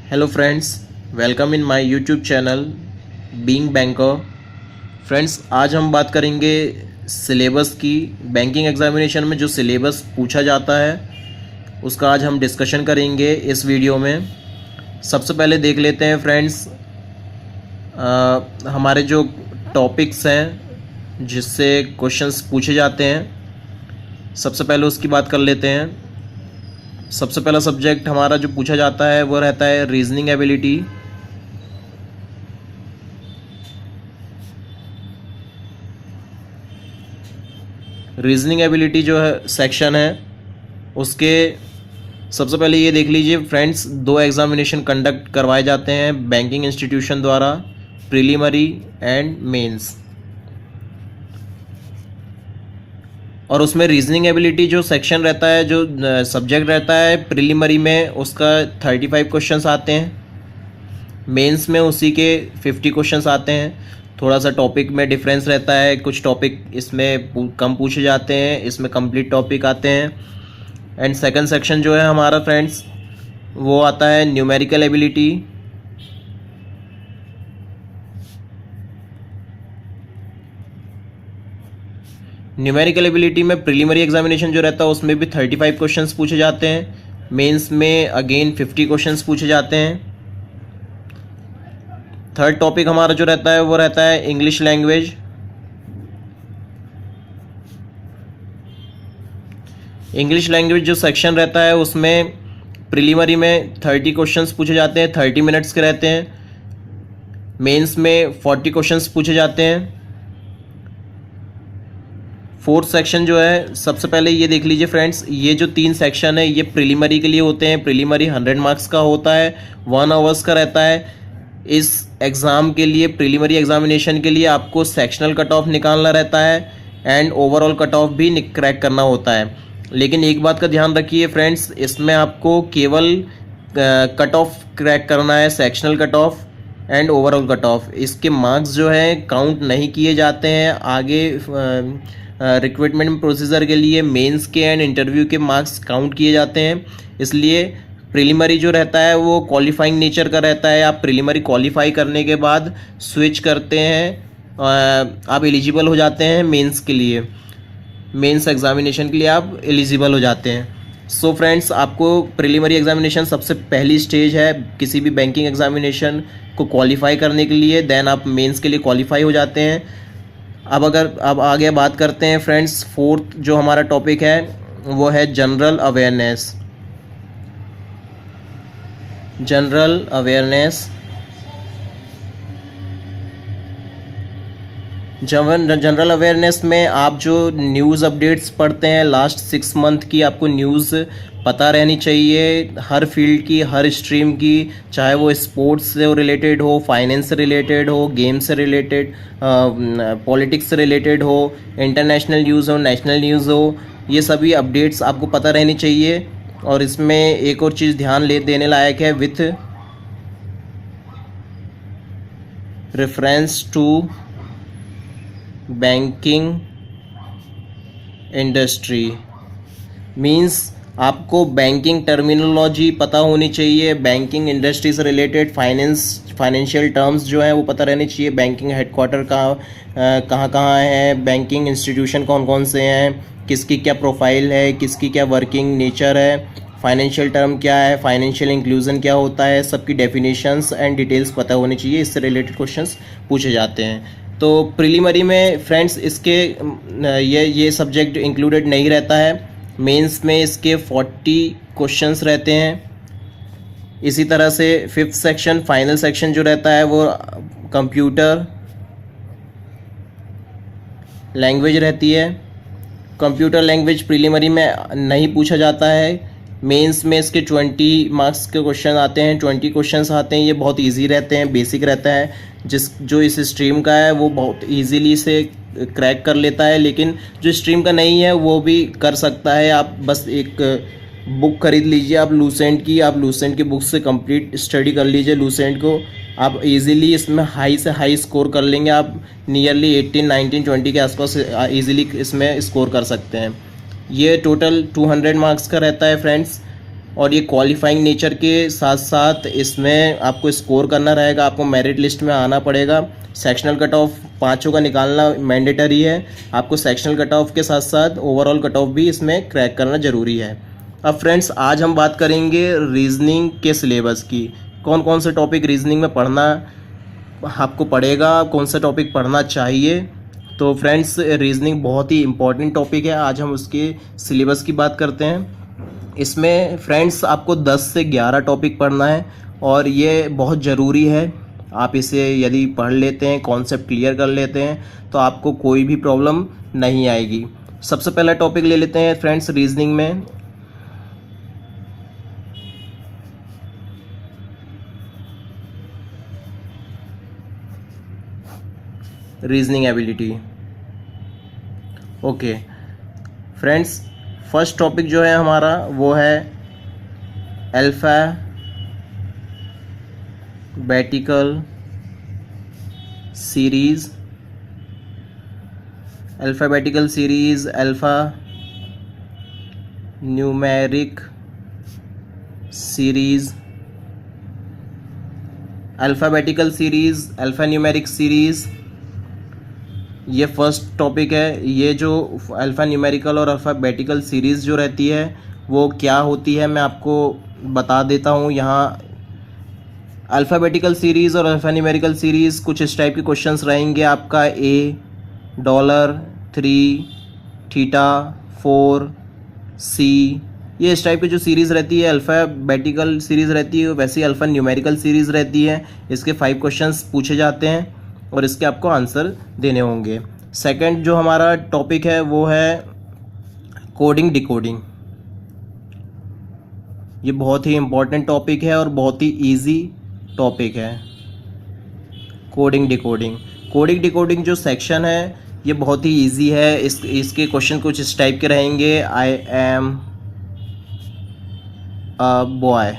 Hello friends, welcome in my YouTube channel being banker. Friends, आज हम बात करेंगे सिलेबस की। बैंकिंग एग्जामिनेशन में जो सिलेबस पूछा जाता है उसका आज हम डिस्कशन करेंगे इस वीडियो में। सबसे पहले देख लेते हैं फ्रेंड्स हमारे जो टॉपिक्स हैं जिससे क्वेश्चंस पूछे जाते हैं। सबसे पहले उसकी बात कर लेते हैं। सबसे पहला सब्जेक्ट हमारा जो पूछा जाता है वो रहता है रीजनिंग एबिलिटी। रीजनिंग एबिलिटी जो है सेक्शन है उसके सबसे पहले ये देख लीजिए फ्रेंड्स, दो एग्जामिनेशन कंडक्ट करवाए जाते हैं बैंकिंग इंस्टीट्यूशन द्वारा, प्रीलिमरी एंड मेंस। और उसमें रीजनिंग एबिलिटी जो सेक्शन रहता है, जो सब्जेक्ट रहता है, प्रीलिमरी में उसका 35 क्वेश्चंस आते हैं, मेंस में उसी के 50 क्वेश्चंस आते हैं। थोड़ा सा टॉपिक में डिफरेंस रहता है, कुछ टॉपिक इसमें कम पूछे जाते हैं, इसमें कंप्लीट टॉपिक आते हैं। एंड सेकंड सेक्शन जो है हमारा फ्रेंड्स वो आता है न्यूमेरिकल एबिलिटी। न्यूमेरिकल एबिलिटी में प्रीलिमरी एग्जामिनेशन जो रहता है उसमें भी 35 क्वेश्चंस पूछे जाते हैं, मेंस में अगेन 50 क्वेश्चंस पूछे जाते हैं। थर्ड टॉपिक हमारा जो रहता है वो रहता है इंग्लिश लैंग्वेज। इंग्लिश लैंग्वेज जो सेक्शन रहता है उसमें प्रीलिमरी में 30 क्वेश्चंस पूछे जाते हैं, 30 मिनट्स के रहते हैं। मेंस में 40 क्वेश्चंस पूछे जाते हैं। फोर्थ सेक्शन जो है, सबसे पहले ये देख लीजिए फ्रेंड्स, ये जो 3 सेक्शन है ये प्रीलिमरी के लिए होते हैं। प्रीलिमरी 100 मार्क्स का होता है, 1 आवर्स का रहता है। इस एग्ज़ाम के लिए, प्रीलिमरी एग्जामिनेशन के लिए आपको सेक्शनल कट ऑफ निकालना रहता है एंड ओवरऑल कट ऑफ भी क्रैक करना होता है। लेकिन एक बात का ध्यान रखिए फ्रेंड्स, इसमें आपको केवल कट ऑफ क्रैक करना है, sectional cut off and overall cut off. इसके मार्क्स जो है काउंट नहीं किए जाते हैं। आगे रिक्रूटमेंट प्रोसीजर के लिए मेंस के एंड इंटरव्यू के मार्क्स काउंट किए जाते हैं। इसलिए प्रीलिमरी जो रहता है वो क्वालिफाइंग नेचर का रहता है। आप प्रीलिमरी क्वालिफाई करने के बाद स्विच करते हैं, आप एलिजिबल हो जाते हैं मेंस के लिए, मेंस एग्जामिनेशन के लिए आप एलिजिबल हो जाते हैं। सो फ्रेंड्स, आपको प्रीलिमरी एग्जामिनेशन सबसे पहली स्टेज है किसी भी बैंकिंग एग्जामिनेशन को क्वालिफाई करने के लिए, देन आप मेंस के लिए क्वालिफाई हो जाते हैं। अब आगे बात करते हैं फ्रेंड्स, फोर्थ जो हमारा टॉपिक है वो है general awareness. General awareness, general awareness में आप जो न्यूज़ अपडेट्स पढ़ते हैं लास्ट 6 मंथ की, आपको न्यूज़ पता रहनी चाहिए हर फील्ड की, हर स्ट्रीम की, चाहे वो स्पोर्ट्स से रिलेटेड हो, फाइनेंस से रिलेटेड हो, गेम से रिलेटेड, पॉलिटिक्स से रिलेटेड हो, इंटरनेशनल न्यूज़ हो, नेशनल न्यूज़ हो, ये सभी अपडेट्स आपको पता रहनी चाहिए। और इसमें एक और चीज़ ध्यान देने लायक है, with reference to banking industry. Means आपको बैंकिंग टर्मिनोलॉजी पता होनी चाहिए, बैंकिंग इंडस्ट्री से रिलेटेड फाइनेंशियल टर्म्स जो है वो पता रहनी चाहिए। बैंकिंग हेडक्वार्टर कहाँ है, बैंकिंग इंस्टीट्यूशन कौन कौन से हैं, किसकी क्या प्रोफाइल है, किसकी क्या वर्किंग नेचर है, फाइनेंशियल टर्म क्या है, फाइनेंशियल इंक्लूजन क्या होता है, सबकी डेफिनेशंस एंड डिटेल्स पता होनी चाहिए। इससे रिलेटेड क्वेश्चंस पूछे जाते हैं। तो प्रीलिमरी में फ्रेंड्स इसके ये सब्जेक्ट इंक्लूडेड नहीं रहता है। मेंस में इसके 40 क्वेश्चंस रहते हैं। इसी तरह से फिफ्थ सेक्शन, फाइनल सेक्शन जो रहता है वो कंप्यूटर लैंग्वेज रहती है। कंप्यूटर लैंग्वेज प्रीलिमरी में नहीं पूछा जाता है। मेंस में इसके 20 मार्क्स के क्वेश्चन आते हैं, 20 क्वेश्चंस आते हैं। ये बहुत इजी रहते हैं, बेसिक रहता है। जो इस स्ट्रीम का है वो बहुत इजीली से क्रैक कर लेता है, लेकिन जो स्ट्रीम का नहीं है वो भी कर सकता है। आप बस एक बुक खरीद लीजिए आप लूसेंट की, आप लूसेंट की बुक से कंप्लीट स्टडी कर लीजिए लूसेंट को, आप इजीली इसमें हाई से हाई स्कोर कर लेंगे। आप नियरली 18, 19, 20 के आसपास इजीली इसमें स्कोर कर सकते हैं। ये टोटल 200 मार्क्स का रहता है फ्रेंड्स। और ये क्वालिफाइंग नेचर के साथ साथ इसमें आपको स्कोर करना रहेगा, आपको मेरिट लिस्ट में आना पड़ेगा। सेक्शनल कट ऑफ 5 का निकालना मैंडेटरी है। आपको सेक्शनल कट ऑफ के साथ साथ ओवरऑल कट ऑफ भी इसमें क्रैक करना ज़रूरी है। अब फ्रेंड्स आज हम बात करेंगे रीजनिंग के सिलेबस की। कौन कौन से टॉपिक रीजनिंग में पढ़ना आपको पड़ेगा, कौन सा टॉपिक पढ़ना चाहिए। तो फ्रेंड्स रीजनिंग बहुत ही इम्पॉर्टेंट टॉपिक है। आज हम उसके सिलेबस की बात करते हैं। इसमें फ्रेंड्स आपको 10 से 11 टॉपिक पढ़ना है और ये बहुत ज़रूरी है। आप इसे यदि पढ़ लेते हैं, कॉन्सेप्ट क्लियर कर लेते हैं, तो आपको कोई भी प्रॉब्लम नहीं आएगी। सबसे पहला टॉपिक ले लेते हैं फ्रेंड्स रीजनिंग में। Reasoning ability. Okay friends, first topic जो है हमारा वो है alphabetical series. Alphabetical series, alpha numeric series. Alphabetical series, alpha numeric series, ये फर्स्ट टॉपिक है। ये जो अल्फ़ा न्यूमेरिकल और अल्फ़ाबेटिकल सीरीज़ जो रहती है वो क्या होती है मैं आपको बता देता हूँ। यहाँ अल्फ़ाबेटिकल सीरीज़ और अल्फ़ा न्यूमेरिकल सीरीज़ कुछ इस टाइप के क्वेश्चंस रहेंगे आपका। $, $3, थीटा, 4, C, ये इस टाइप की जो सीरीज़ रहती है अल्फ़ाबेटिकल सीरीज़ रहती है, वैसे ही अल्फ़ा न्यूमेरिकल सीरीज़ रहती है। इसके 5 क्वेश्चंस पूछे जाते हैं और इसके आपको आंसर देने होंगे। सेकंड जो हमारा टॉपिक है वो है कोडिंग डिकोडिंग। ये बहुत ही इम्पोर्टेंट टॉपिक है और बहुत ही इजी टॉपिक है। कोडिंग डिकोडिंग, कोडिंग डिकोडिंग जो सेक्शन है ये बहुत ही इजी है। इसके क्वेश्चन कुछ इस टाइप के रहेंगे। आई एम अ बॉय,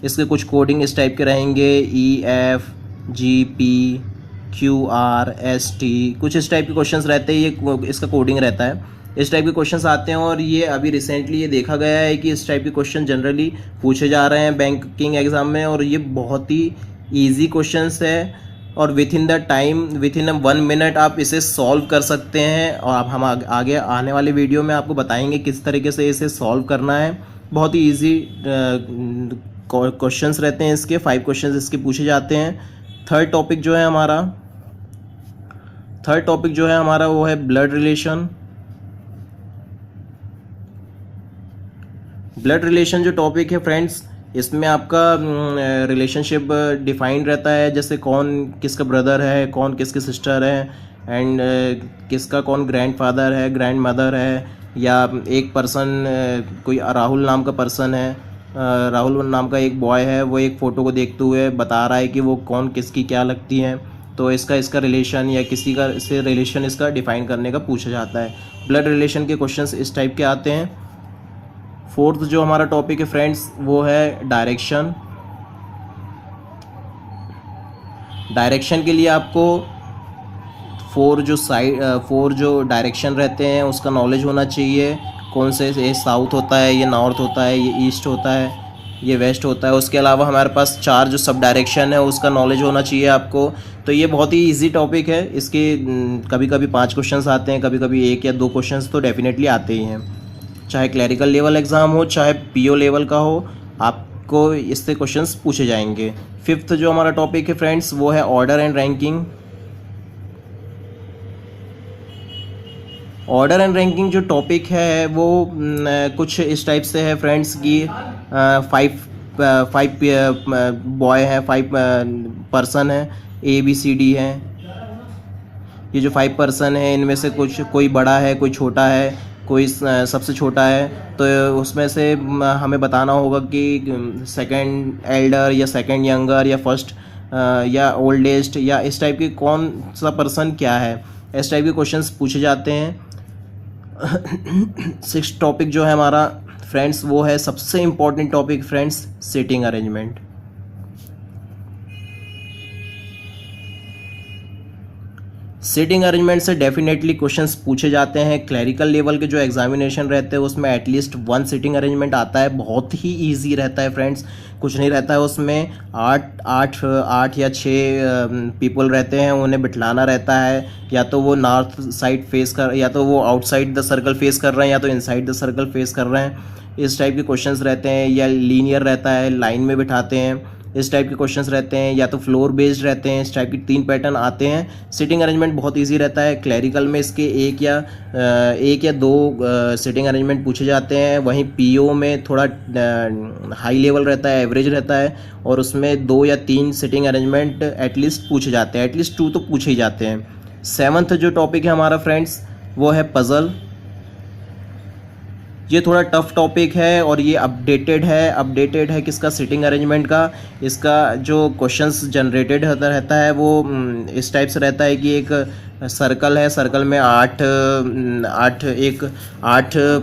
इसके कुछ कोडिंग इस टाइप के रहेंगे। EFGPQRST, कुछ इस टाइप के क्वेश्चंस रहते हैं। ये इसका कोडिंग रहता है, इस टाइप के क्वेश्चंस आते हैं। और ये अभी रिसेंटली ये देखा गया है कि इस टाइप के क्वेश्चन जनरली पूछे जा रहे हैं बैंकिंग एग्जाम में, और ये बहुत ही ईजी क्वेश्चंस है और विथ इन 1 मिनट आप इसे सॉल्व कर सकते हैं। और अब हम आगे आने वाले वीडियो में आपको बताएंगे किस तरीके से इसे सॉल्व करना है। बहुत ही ईजी क्वेश्चंस रहते हैं इसके, 5 क्वेश्चंस इसके पूछे जाते हैं। थर्ड टॉपिक जो है हमारा वो है ब्लड रिलेशन। ब्लड रिलेशन जो टॉपिक है फ्रेंड्स, इसमें आपका रिलेशनशिप डिफाइंड रहता है, जैसे कौन किसका ब्रदर है, कौन किसकी सिस्टर है, एंड किसका कौन ग्रैंडफादर है, ग्रैंड मदर है, या एक पर्सन कोई राहुल नाम का पर्सन है, राहुल नाम का एक बॉय है, वो एक फ़ोटो को देखते हुए बता रहा है कि वो कौन किसकी क्या लगती है। तो इसका रिलेशन या किसी का से रिलेशन इसका डिफाइन करने का पूछा जाता है। ब्लड रिलेशन के क्वेश्चंस इस टाइप के आते हैं। फोर्थ जो हमारा टॉपिक है फ्रेंड्स वो है डायरेक्शन। डायरेक्शन के लिए आपको 4 जो डायरेक्शन रहते हैं उसका नॉलेज होना चाहिए। कौन से, ये साउथ होता है, ये नॉर्थ होता है, ये ईस्ट होता है, ये वेस्ट होता है। उसके अलावा हमारे पास 4 जो सब डायरेक्शन है उसका नॉलेज होना चाहिए आपको। तो ये बहुत ही इजी टॉपिक है। इसके कभी कभी 5 क्वेश्चंस आते हैं, कभी कभी 1 या 2 क्वेश्चंस तो डेफिनेटली आते ही हैं। चाहे क्लरिकल लेवल एग्ज़ाम हो, चाहे PO लेवल का हो, आपको इससे क्वेश्चंस पूछे जाएंगे। फिफ्थ जो हमारा टॉपिक है फ्रेंड्स वो है order and ranking. Order and ranking जो टॉपिक है वो कुछ इस टाइप से है फ्रेंड्स कि 5 बॉय हैं, 5 पर्सन है, ABCD है। ये जो 5 पर्सन है इनमें से कोई बड़ा है, कोई छोटा है, कोई सबसे छोटा है। तो उसमें से हमें बताना होगा कि सेकंड एल्डर या सेकंड यंगर या फर्स्ट या ओल्डेस्ट या इस टाइप के कौन सा पर्सन क्या है, इस टाइप के क्वेश्चंस पूछे जाते हैं। 6th टॉपिक जो है हमारा फ्रेंड्स वो है सबसे important topic friends, seating arrangement. Sitting arrangement से डेफिनेटली क्वेश्चंस पूछे जाते हैं। क्लरिकल लेवल के जो एग्जामिनेशन रहते हैं उसमें एटलीस्ट 1 सिटिंग अरेंजमेंट आता है, बहुत ही इजी रहता है फ्रेंड्स, कुछ नहीं रहता है उसमें। आठ या 6 पीपल रहते हैं, उन्हें बिठलाना रहता है, या तो वो नॉर्थ साइड फेस कर, या तो वो आउटसाइड द सर्कल फेस कर रहे हैं, या तो इनसाइड द सर्कल फेस कर रहे हैं। इस टाइप के क्वेश्चंस रहते हैं, या लीनियर रहता है, लाइन में बिठाते हैं, इस टाइप के क्वेश्चंस रहते हैं, या तो फ्लोर बेस्ड रहते हैं। इस टाइप के 3 पैटर्न आते हैं। सिटिंग अरेंजमेंट बहुत इजी रहता है। क्लरिकल में इसके एक या दो सिटिंग अरेंजमेंट पूछे जाते हैं। वहीं पीओ में थोड़ा हाई लेवल रहता है, एवरेज रहता है, और उसमें 2 या 3 सिटिंग अरेंजमेंट एटलीस्ट पूछे जाते हैं, एटलीस्ट 2 तो पूछे ही जाते हैं। 7th जो टॉपिक है हमारा फ्रेंड्स वो है पजल। ये थोड़ा टफ टॉपिक है और ये अपडेटेड है किसका, सिटिंग अरेंजमेंट का। इसका जो क्वेश्चंस जनरेटेड होता रहता है वो इस टाइप से रहता है कि एक सर्कल है, सर्कल में 8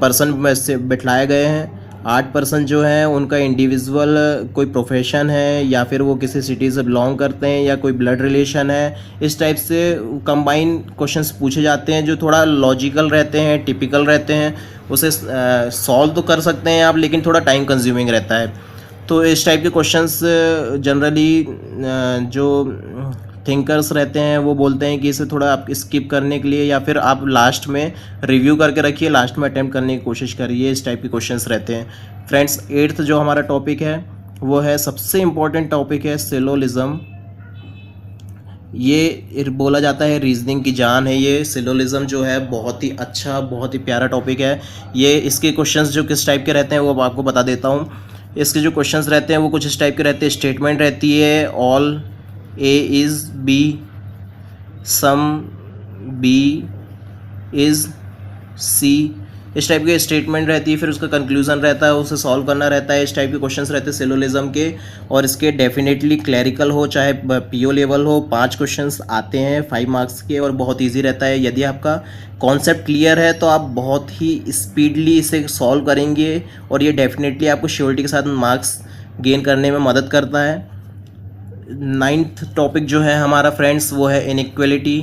पर्सन से बिठलाए गए हैं। 8 पर्सन जो हैं उनका इंडिविजुअल कोई प्रोफेशन है, या फिर वो किसी सिटी से बिलोंग करते हैं, या कोई ब्लड रिलेशन है। इस टाइप से कंबाइन क्वेश्चंस पूछे जाते हैं जो थोड़ा लॉजिकल रहते हैं, टिपिकल रहते हैं। उसे सॉल्व तो कर सकते हैं आप, लेकिन थोड़ा टाइम कंज्यूमिंग रहता है। तो इस टाइप के क्वेश्चंस जनरली जो थिंकर्स रहते हैं वो बोलते हैं कि इसे थोड़ा आप स्किप करने के लिए, या फिर आप लास्ट में रिव्यू करके रखिए, लास्ट में अटेम्प्ट करने की कोशिश करिए। इस टाइप के क्वेश्चंस रहते हैं फ्रेंड्स। 8th जो हमारा टॉपिक है वो है सबसे इम्पोर्टेंट टॉपिक है सिलोलिज्म। ये बोला जाता है रीजनिंग की जान है। ये सिलोलिज्म जो है बहुत ही अच्छा, बहुत ही प्यारा टॉपिक है। ये इसके क्वेश्चंस जो किस टाइप के रहते हैं वो आपको बता देता हूँ। इसके जो क्वेश्चंस रहते हैं वो कुछ इस टाइप के रहते हैं। स्टेटमेंट रहती है all A is B, some B is C, इस टाइप के स्टेटमेंट रहती है। फिर उसका कंक्लूजन रहता है, उसे सॉल्व करना रहता है। इस टाइप के क्वेश्चंस रहते हैं सिलोलिज्म के, और इसके डेफिनेटली क्लरिकल हो चाहे पीओ लेवल हो, 5 क्वेश्चंस आते हैं 5 मार्क्स के, और बहुत इजी रहता है। यदि आपका कॉन्सेप्ट क्लियर है तो आप बहुत ही स्पीडली इसे सॉल्व करेंगे, और ये डेफिनेटली आपको श्योरिटी के साथ मार्क्स गेन करने में मदद करता है। 9th टॉपिक जो है हमारा फ्रेंड्स वो है इनइक्वालिटी।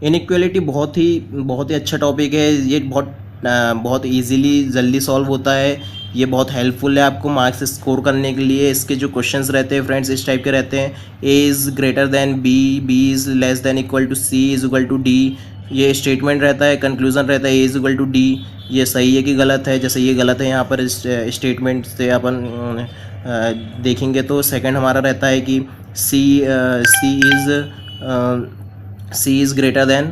इनइक्वालिटी बहुत ही अच्छा टॉपिक है। ये बहुत इजीली जल्दी सॉल्व होता है। ये बहुत हेल्पफुल है आपको मार्क्स स्कोर करने के लिए। इसके जो क्वेश्चंस रहते हैं फ्रेंड्स इस टाइप के रहते हैं। A is greater than B, B is less than equal to C is equal to D. ये स्टेटमेंट रहता है, कंक्लूजन रहता है A is equal to D. ये सही है कि गलत है, जैसे ये गलत है यहाँ पर इस स्टेटमेंट से अपन देखेंगे तो। सेकंड हमारा रहता है कि C is greater than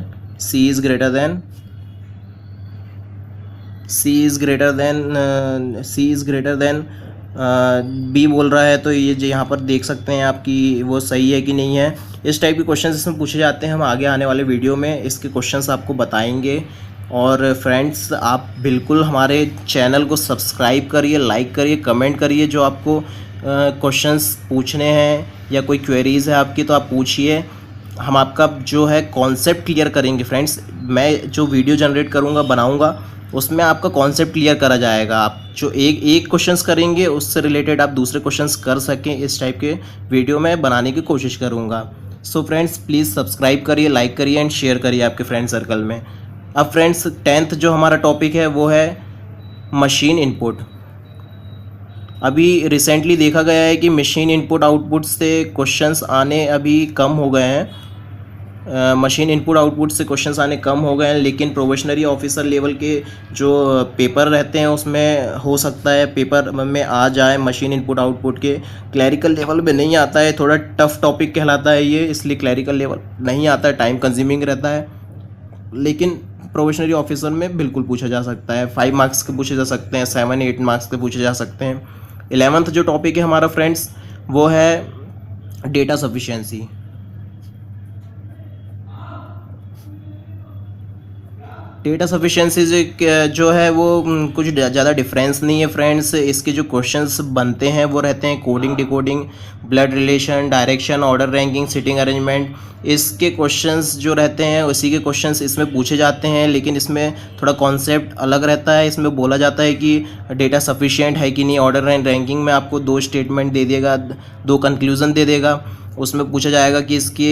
B बोल रहा है, तो ये जो यहाँ पर देख सकते हैं आप कि वो सही है कि नहीं है। इस टाइप के क्वेश्चंस इसमें पूछे जाते हैं। हम आगे आने वाले वीडियो में इसके क्वेश्चंस आपको बताएंगे। और फ्रेंड्स आप बिल्कुल हमारे चैनल को सब्सक्राइब करिए, लाइक करिए, कमेंट करिए। जो आपको क्वेश्चंस पूछने हैं या कोई क्वेरीज़ है आपकी तो आप पूछिए, हम आपका जो है कॉन्सेप्ट क्लियर करेंगे फ्रेंड्स। मैं जो वीडियो जनरेट करूँगा, बनाऊँगा, उसमें आपका कॉन्सेप्ट क्लियर करा जाएगा। आप जो एक क्वेश्चंस करेंगे उससे रिलेटेड आप दूसरे क्वेश्चंस कर सकें, इस टाइप के वीडियो मैं बनाने की कोशिश करूँगा। सो फ्रेंड्स प्लीज़ सब्सक्राइब करिए, लाइक करिए एंड शेयर करिए आपके फ्रेंड सर्कल में। अब फ्रेंड्स 10th जो हमारा टॉपिक है वो है मशीन इनपुट। अभी रिसेंटली देखा गया है कि मशीन इनपुट आउटपुट से क्वेश्चंस आने अभी कम हो गए हैं। मशीन इनपुट आउटपुट से क्वेश्चंस आने कम हो गए हैं, लेकिन प्रोबेशनरी ऑफिसर लेवल के जो पेपर रहते हैं उसमें हो सकता है पेपर में आ जाए मशीन इनपुट आउटपुट के। क्लरिकल लेवल में नहीं आता है, थोड़ा टफ टॉपिक कहलाता है ये, इसलिए क्लरिकल लेवल नहीं आता है, टाइम कंज्यूमिंग रहता है। लेकिन प्रोबेशनरी ऑफिसर में बिल्कुल पूछा जा सकता है। 5 मार्क्स के पूछे जा सकते हैं, 7-8 मार्क्स के पूछे जा सकते हैं। 11th जो टॉपिक है हमारा फ्रेंड्स वो है डेटा सफिशिएंसी। डेटा सफिशिएंसी जो है वो कुछ ज़्यादा डिफरेंस नहीं है फ्रेंड्स। इसके जो क्वेश्चंस बनते हैं वो रहते हैं coding, decoding, blood relation, direction, order ranking, sitting arrangement. इसके क्वेश्चंस जो रहते हैं उसी के क्वेश्चंस इसमें पूछे जाते हैं, लेकिन इसमें थोड़ा कॉन्सेप्ट अलग रहता है। इसमें बोला जाता है कि डेटा सफिशिएंट है कि नहीं। ऑर्डर एंड रैंकिंग में आपको 2 स्टेटमेंट दे देगा, 2 कंक्लूज़न दे देगा। उसमें पूछा जाएगा कि इसकी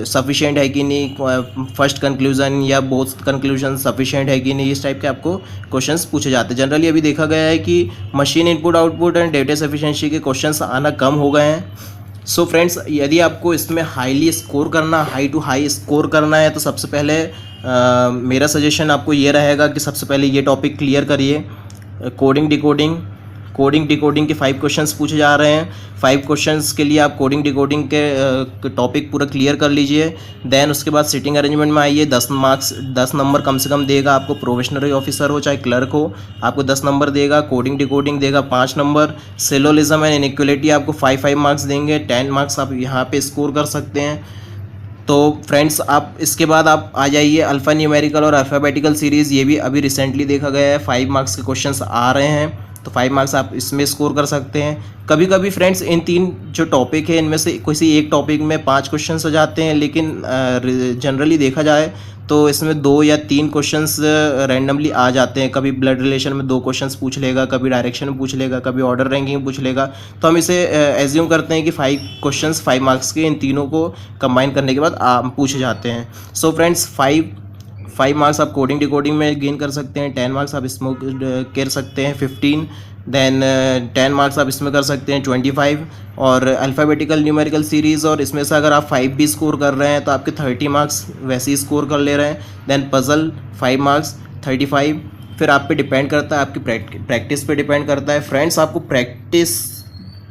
सफिशिएंट है कि नहीं, फर्स्ट कंक्लूजन या बोथ कंक्लूजन सफिशिएंट है कि नहीं, इस टाइप के आपको क्वेश्चंस पूछे जाते हैं। जनरली अभी देखा गया है कि machine input output and data sufficiency के क्वेश्चंस आना कम हो गए हैं। सो फ्रेंड्स, यदि आपको इसमें हाईली स्कोर करना, हाई टू हाई स्कोर करना है, तो सबसे पहले मेरा सजेशन आपको ये रहेगा कि सबसे पहले ये टॉपिक क्लियर करिए। कोडिंग डिकोडिंग के 5 क्वेश्चंस पूछे जा रहे हैं। 5 क्वेश्चंस के लिए आप कोडिंग डिकोडिंग के टॉपिक पूरा क्लियर कर लीजिए। देन उसके बाद सिटिंग अरेंजमेंट में आइए। 10 नंबर कम से कम देगा आपको। प्रोबेशनरी ऑफिसर हो चाहे क्लर्क हो, आपको 10 नंबर देगा। कोडिंग डिकोडिंग देगा 5 नंबर। सिलोलिज्म एंड इनइक्वालिटी आपको 5 मार्क्स देंगे। 10 मार्क्स आप यहाँ पे स्कोर कर सकते हैं। तो फ्रेंड्स, आप इसके बाद आप आ जाइए अल्फ़ा न्यूमेरिकल और अल्फ़ाबेटिकल सीरीज़। ये भी अभी रिसेंटली देखा गया है, 5 मार्क्स के क्वेश्चंस आ रहे हैं, तो 5 मार्क्स आप इसमें स्कोर कर सकते हैं। कभी कभी फ्रेंड्स, इन 3 जो टॉपिक है इनमें से किसी एक टॉपिक में 5 क्वेश्चंस हो जाते हैं, लेकिन जनरली देखा जाए तो इसमें 2 या 3 क्वेश्चंस रैंडमली आ जाते हैं। कभी ब्लड रिलेशन में 2 क्वेश्चंस पूछ लेगा, कभी डायरेक्शन में पूछ लेगा, कभी ऑर्डर रैंकिंग पूछ लेगा। तो हम इसे एज्यूम करते हैं कि 5 क्वेश्चंस 5 मार्क्स के इन तीनों को कंबाइन करने के बाद पूछे जाते हैं। सो फ्रेंड्स, 5 मार्क्स आप कोडिंग डिकोडिंग में गेन कर सकते हैं। 10 मार्क्स आप इसमें कर सकते हैं 15। देन 10 मार्क्स आप इसमें कर सकते हैं 25। और अल्फ़ाबेटिकल न्यूमेरिकल सीरीज़, और इसमें से अगर आप 5 भी स्कोर कर रहे हैं तो आपके 30 मार्क्स वैसे ही स्कोर कर ले रहे हैं। Then puzzle 5 marks 35। फिर आप पे डिपेंड करता है, आपकी प्रैक्टिस पे डिपेंड करता है। फ्रेंड्स, आपको प्रैक्टिस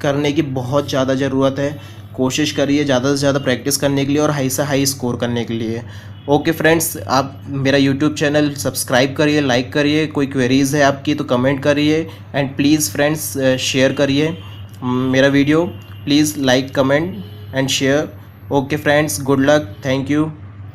करने की बहुत ज़्यादा ज़रूरत है। कोशिश करिए ज़्यादा से ज़्यादा प्रैक्टिस करने के लिए और हाई से हाई स्कोर करने के लिए। ओके फ्रेंड्स, आप मेरा यूट्यूब चैनल सब्सक्राइब करिए, लाइक करिए। कोई क्वेरीज़ है आपकी तो कमेंट करिए, एंड प्लीज़ फ्रेंड्स शेयर करिए मेरा video. Please like, comment and share. Okay friends, good luck, thank you.